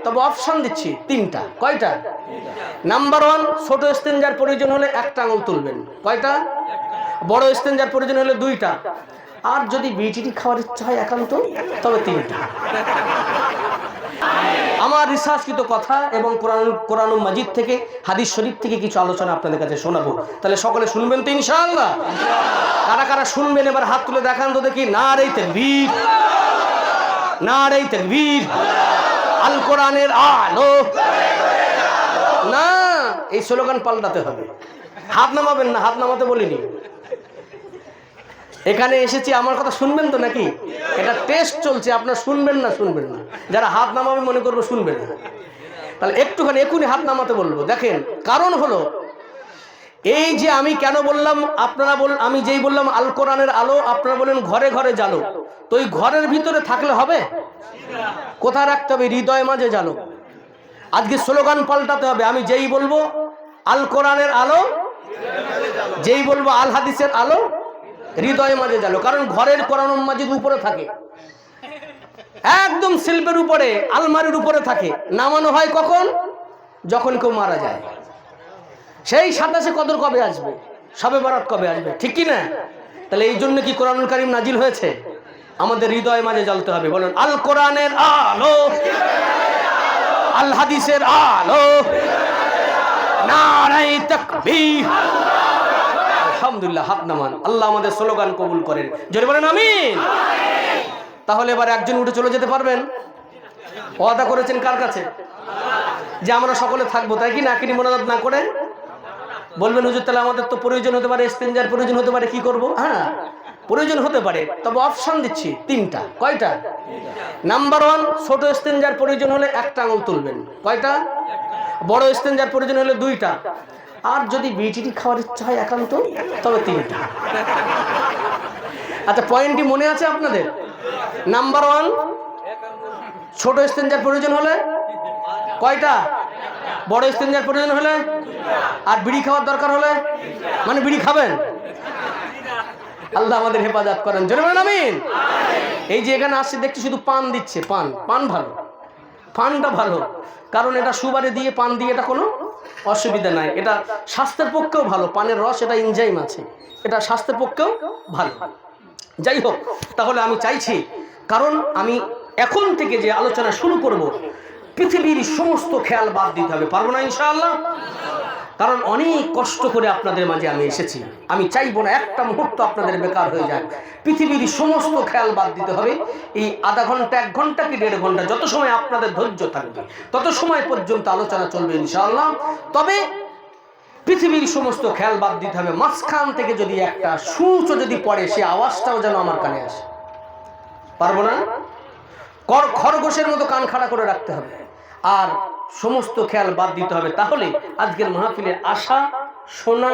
তবে অপশন দিচ্ছি তিনটা। কয়টা? নাম্বার 1, ছোট ইস্তেঞ্জার প্রয়োজন হলে একটা আঙুল তুলবেন। কয়টা? বড় ইস্তেঞ্জার প্রয়োজন হলে 2টা। আর যদি বিটিটি খাওয়ার ইচ্ছা হয় একান্ত, তবে 3টা। আমার রিসার্চকৃত কথা এবং কোরআন মাজিদ থেকে, হাদিস শরীফ থেকে কিছু আলোচনা আপনাদের কাছে শোনাবো। তাহলে সকলে শুনবেন তো ইনশাআল্লাহ? কারা কারা শুনবেন এবার হাত তুলে দেখান তো দেখি। নারে তাকবীর, নারে তাকবীর। আল কোরআনের আলো। না, এই স্লোগান পাল্টাতে হবে। হাত নামাবেন না, হাত নামাতে বলিনি। এখানে এসেছি, আমার কথা শুনবেন তো নাকি? এটা টেস্ট চলছে, আপনারা শুনবেন না শুনবেন না। যারা হাত নামাবে মনে করবো শুনবেন না। তাহলে একটুখানি এখনই হাত নামাতে বলবো। দেখেন, কারণ হলো এই যে আমি কেন বললাম, আপনারা আমি যেই বললাম আল কোরআনের আলো, আপনারা বলেন ঘরে ঘরে জ্বালো। তো ওই ঘরের ভিতরে থাকলে হবে? কোথায় রাখতে হবে? হৃদয় মাঝে জ্বালো। আজকে স্লোগান পাল্টাতে হবে। আমি যেই বলবো আল কোরআনের আলো, যেই বলবো আল হাদিসের আলো, হৃদয় মাঝে জ্বালো। কারণ ঘরের কোরআন মাজিদ উপরে থাকে, একদম শিল্পের উপরে, আলমারির উপরে থাকে। নামানো হয় কখন? যখন কেউ মারা যায়। সেই 27 কদর কবে আসবে? শবে বরাত কবে আসবে? ঠিক কি না? তাহলে এই জন্য কি কোরআনুল কারীম নাজিল হয়েছে? আমাদের হৃদয় মাঝে জ্বলতে হবে। বলুন আল কোরআনের আলো, আল হাদিসের আলো, নারে তাকবীর। আলহামদুলিল্লাহ, হাত নামান। আল্লাহ আমাদের স্লোগান কবুল করেন। জোরে বলেন আমিন। তাহলে এবার একজন উঠে চলে যেতে পারবেন? ওয়াদা করেছেন কার কাছে? যে আমরা সকলে থাকবো, তাই কি না? কিনি মোনাজাত না করে বলবেন হুজুর তাহলে আমাদের তো প্রয়োজন হতে পারে, ইস্তেঞ্জার প্রয়োজন হতে পারে, কি করব? হ্যাঁ, প্রয়োজন হতে পারে, তবে অপশন দিচ্ছি 3টা। কয়টা? নাম্বার 1, ছোট ইস্তেঞ্জার প্রয়োজন হলে একটা আঙুল তুলবেন। কয়টা? বড় ইস্তেঞ্জার প্রয়োজন হলে 2টা। আর যদি বিটিটি খাওয়ার ইচ্ছা হয় একান্ত, তবে 3টা। আচ্ছা, পয়েন্টটি মনে আছে আপনাদের? নাম্বার 1, ছোট ইস্তেঞ্জার প্রয়োজন হলে কয়টা? বড় ইস্তেঞ্জার প্রয়োজন হলে, আর বিড়ি খাওয়ার দরকার হলে, মানে বিড়ি খাবেন। আল্লাহ আমাদের হেফাজত করেন। জোরে বলেন আমিন। এই যে এখানে আসছে দেখছি শুধু পান দিচ্ছে। পান ভালো, পানটা ভালো, কারণ এটা সুবারে দিয়ে পান দিয়ে এটা কোনো অসুবিধা নাই। এটা স্বাস্থ্যের পক্ষেও ভালো। পানের রস, এটা এনজাইম আছে, এটা স্বাস্থ্যের পক্ষেও ভালো। যাই হোক, তাহলে আমি চাইছি, কারণ আমি এখন থেকে যে আলোচনা শুরু করব, পৃথিবীর সমস্ত খেয়াল বাদ দিতে হবে। পারবো না ইনশাআল্লাহ? কারণ অনেক কষ্ট করে আপনাদের মাঝে আমি এসেছি। আমি চাইবো না একটা মুহূর্ত আপনাদের বেকার হয়ে যায়। পৃথিবীর সমস্ত খেয়াল বাদ দিতে হবে। এই আধা ঘন্টা, 1 ঘন্টা কি 1.5 ঘন্টা, যত সময় আপনাদের ধৈর্য থাকবে তত সময় পর্যন্ত আলোচনা চলবে ইনশাআল্লাহ। তবে পৃথিবীর সমস্ত খেয়াল বাদ দিতে হবে। মাঝখান থেকে যদি একটা সূচও যদি পড়ে, সে আওয়াজটাও যেন আমার কানে আসে। পারবো না? খরগোশের মতো কান খাড়া করে রাখতে হবে, আর সমস্ত খেয়াল বাদ দিতে হবে। তাহলে আজকের মাহফিলের আশা, শোনা,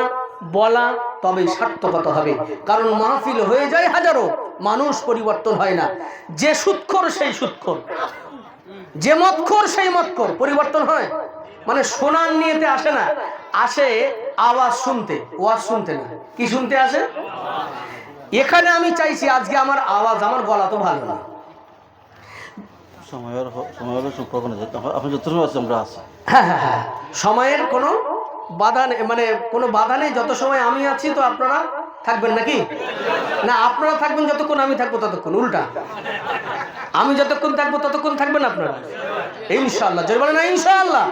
বলা তবেই সার্থকতা হবে। কারণ মাহফিল হয়ে যায় হাজারো, মানুষ পরিবর্তন হয় না। যে সুদখোর সেই সুদখোর, যে মদখোর সেই মদখোর। পরিবর্তন হয় মানে শোনার নিয়েতে আসে না, আসে আওয়াজ শুনতে, ওয়াজ শুনতে না। কি শুনতে আসে? এখানে আমি চাইছি আজকে আমার আওয়াজ, আমার গলা তো ভালো না। সময়ের কোনো বাধা নেই, মানে কোনো বাধা নেই। যত সময় আমি আছি তো আপনারা থাকবেন নাকি? না, আপনারা থাকবেন যতক্ষণ আমি থাকবো ততক্ষণ। উল্টা, আমি যতক্ষণ থাকবো ততক্ষণ থাকবেন আপনারা ইনশাআল্লাহ। জোরে বলেন না ইনশাআল্লাহ।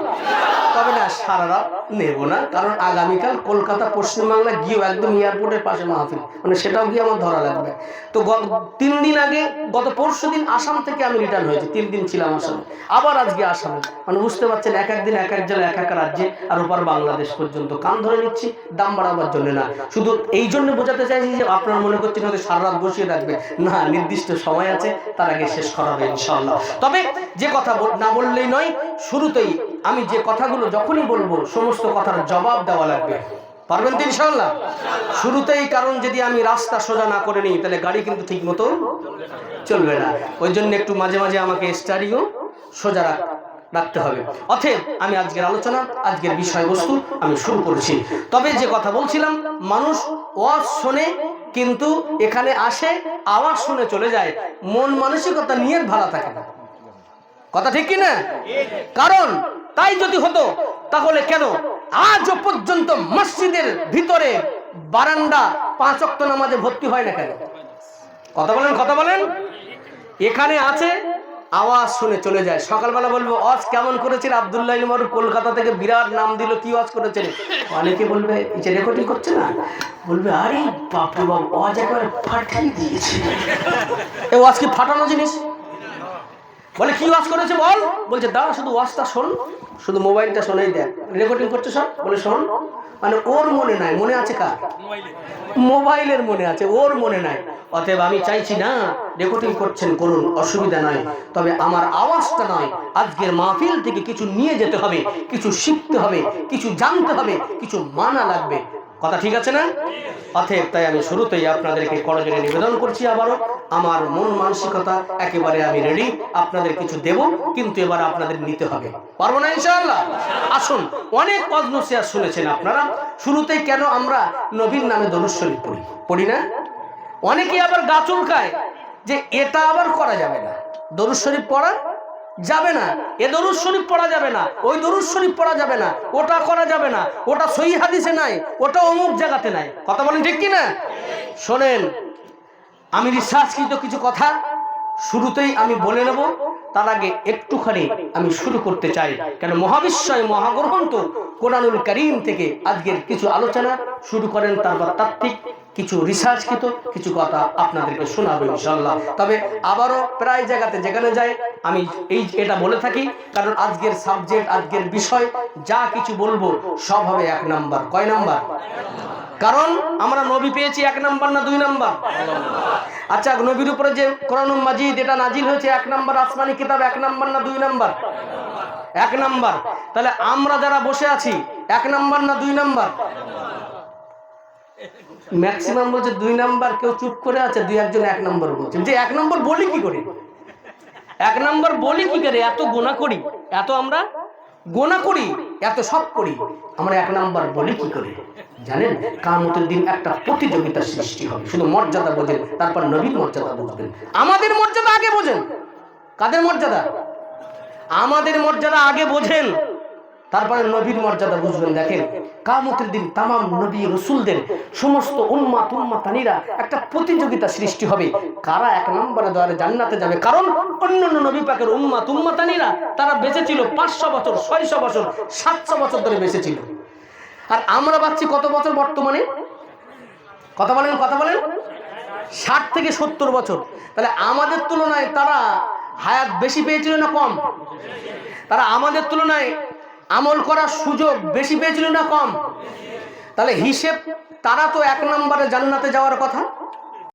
তবে না, সারা রাত নেব না, কারণ আগামীকাল কলকাতা পশ্চিমবাংলা গিয়েও একদম এয়ারপোর্টের পাশে মাহফিল, মানে সেটাও গিয়ে আমার ধরা লাগবে। তো 3 দিন আগে, গত পরশু দিন আসাম থেকে আমি রিটার্ন হয়েছি। 3 দিন ছিলাম আসামে, আবার আজকে আসামে। মানে বুঝতে পারছেন, এক এক দিন এক এক জেলা, এক এক রাজ্যে, আর ওপার বাংলাদেশ পর্যন্ত কান ধরে নিচ্ছি। দাম বাড়াবার জন্য না, শুধু এই জন্য বোঝাতে চাইছি যে আপনারা মনে করছেন হয়তো সারা রাত বসিয়ে রাখবে না, নির্দিষ্ট সময় আছে, তার আগে শেষ করা হবে ইনশাআল্লাহ। তবে যে কথা না বললেই নয়, শুরুতেই আমি যে কথাগুলো যখনই বলবো সমস্ত কথার জবাব দেওয়া লাগবে। পারবেন তো ইনশাআল্লাহ? শুরুতেই, কারণ যদি আমি রাস্তা সোজা না করে নিই তাহলে গাড়ি কিন্তু ঠিক মতো চলবে না। ওই জন্য একটু মাঝে মাঝে আমাকে স্টারিংও সোজা রাখতে হবে। অতএব আমি আজকের আলোচনা, আজকের বিষয়বস্তু আমি শুরু করেছি। তবে যে কথা বলছিলাম, মানুষ ওয়াজ শোনে কিন্তু এখানে আসে, আওয়াজ শুনে চলে যায়, মন মানসিকতা নিয়ে ভালো থাকে না। কথা ঠিক কি না? কারণ তাই যদি হতো তাহলে কেন আজও পর্যন্ত মসজিদের ভিতরে বারান্দা 5 ওয়াক্ত নামাজে ভর্তি হয় না কেন? কথা বলেন, কথা বলেন। এখানে আছে, আওয়াজ শুনে চলে যায়। সকালবেলা বলবো ওয়াজ কেমন করেছিল আব্দুল্লাহ ইবনে মারুফ, কলকাতা থেকে বিরাট নাম দিল, কি ওয়াজ করেছেন? অনেকে বলবে এই যে রেকর্ডিং করছে না, বলবে আরে বাপ রে বাপ, ওয়াজ একেবারে ফাটিয়ে দিয়েছে। এই ওয়াজ কি ফাটানো জিনিস? বলে কি ওয়াজ করেছে বল? বলছে দাঁড়া শুধু ওয়াজটা শোন, শুধু মোবাইলটা শোনেই দেখ, রেকর্ডিং করছে সব। বলে শোন, মানে ওর মনে নাই, মনে আছে কার? মোবাইলের মনে আছে, ওর মনে নাই। অতএব আমি চাইছি না, রেকর্ডিং করছেন করুন, অসুবিধা নয়, তবে আমার আওয়াজটা নয়, আজকের মাহফিল থেকে কিছু নিয়ে যেতে হবে, কিছু শিখতে হবে, কিছু জানতে হবে, কিছু মানা লাগবে। কথা ঠিক আছে না? অতএব তাই আমি শুরুতেই আপনাদেরকে করজোড়ে নিবেদন করছি, আবারও আমার মন মানসিকতা একেবারে আমি রেডি, আপনাদের কিছু দেব, কিন্তু এবার আপনাদের নিতে হবে। পারবো না ইনশাআল্লাহ? আসুন, অনেক ওয়াজ নসিহত শুনেছেন আপনারা। শুরুতেই কেন আমরা নবীর নামে দরুদ শরীফ পড়ি না? অনেকে আবার গা চুলকায় যে এটা আবার করা যাবে না, দরুদ শরীফ পড়া যাবে না, এ দরুদ শরীফ পড়া যাবে না, ওই দরুদ শরীফ পড়া যাবে না, ওটা করা যাবে না, ওটা সহিহ হাদিসে নাই, ওটা অমুক জায়গাতে নাই। কথা বলেন ঠিক কি না? শোনেন, আমি রিসার্চকৃত কিছু কথা শুরুতেই আমি বলে নেব, তার আগে একটুখানি আমি শুরু করতে চাই, কেন মহাবিশ্বয় মহাগ্রন্থ কোরআনুল কারীম থেকে আজকের কিছু আলোচনা শুরু করেন, তারপর তাত্ত্বিক কিছু রিসার্চকৃত কিছু কথা আপনাদেরকে শোনাবো ইনশাআল্লাহ। তবে আবারও প্রায় জায়গাতে যেখানে যাই আমি এটা বলে থাকি, কারণ আজকের সাবজেক্ট, আজকের বিষয় যা কিছু বলবো সব হবে 1 নাম্বার। কয় নাম্বার? কারণ আমরা নবী পেয়েছি 1 নাম্বার না 2 নাম্বার? আচ্ছা, নবীর উপরে যে কোরআনুল মাজিদ এটা নাজিল হয়েছে 1 নাম্বার আসমানি কিতাব, 1 নাম্বার না 2 নাম্বার? 1 নাম্বার। তাহলে আমরা যারা বসে আছি 1 নাম্বার না 2 নাম্বার? ম্যাক্সিমাম বলছে 2 নাম্বার, কেউ চুপ করে আছে, 2-1 জন 1 নাম্বার বলছে। যে 1 নাম্বার বলি কি করে? 1 নাম্বার বলি কি করে? এত গোনা করি, এত আমরা গোনা করি, এত সব করি, আমরা 1 নাম্বার বলি কি করে? জানেন, কিয়ামতের দিন একটা প্রতিযোগিতার সৃষ্টি হবে। শুধু মর্যাদা বোঝেন, তারপর নবীর মর্যাদা বুঝবেন। আমাদের মর্যাদা আগে বোঝেন। কাদের মর্যাদা? আমাদের মর্যাদা আগে বোঝেন, তারপরে নবীর মর্যাদা বুঝবেন। দেখেন, কিয়ামতের দিন তামাম নবী রাসূলদের সমস্ত উম্মাতানিরা একটা প্রতিযোগিতা সৃষ্টি হবে, কারা 1 নম্বরে দ্বারে জান্নাতে যাবে। কারণ অন্যান্য নবী পাকের উম্মাতানিরা তারা বেঁচে ছিল 500 বছর, 600 বছর, 700 বছর ধরে বেঁচে ছিল। আর আমরা বাঁচছি কত বছর বর্তমানে? কথা বলেন, কথা বলেন। 60 থেকে 70 বছর। তাহলে আমাদের তুলনায় তারা হায়াত বেশি পেয়েছিল না কম? তারা আমাদের তুলনায় আমল করার সুযোগ বেশি পেয়েছিল না কম? তাহলে হিসেব, তারা তো 1 নম্বরে জান্নাতে যাওয়ার কথা,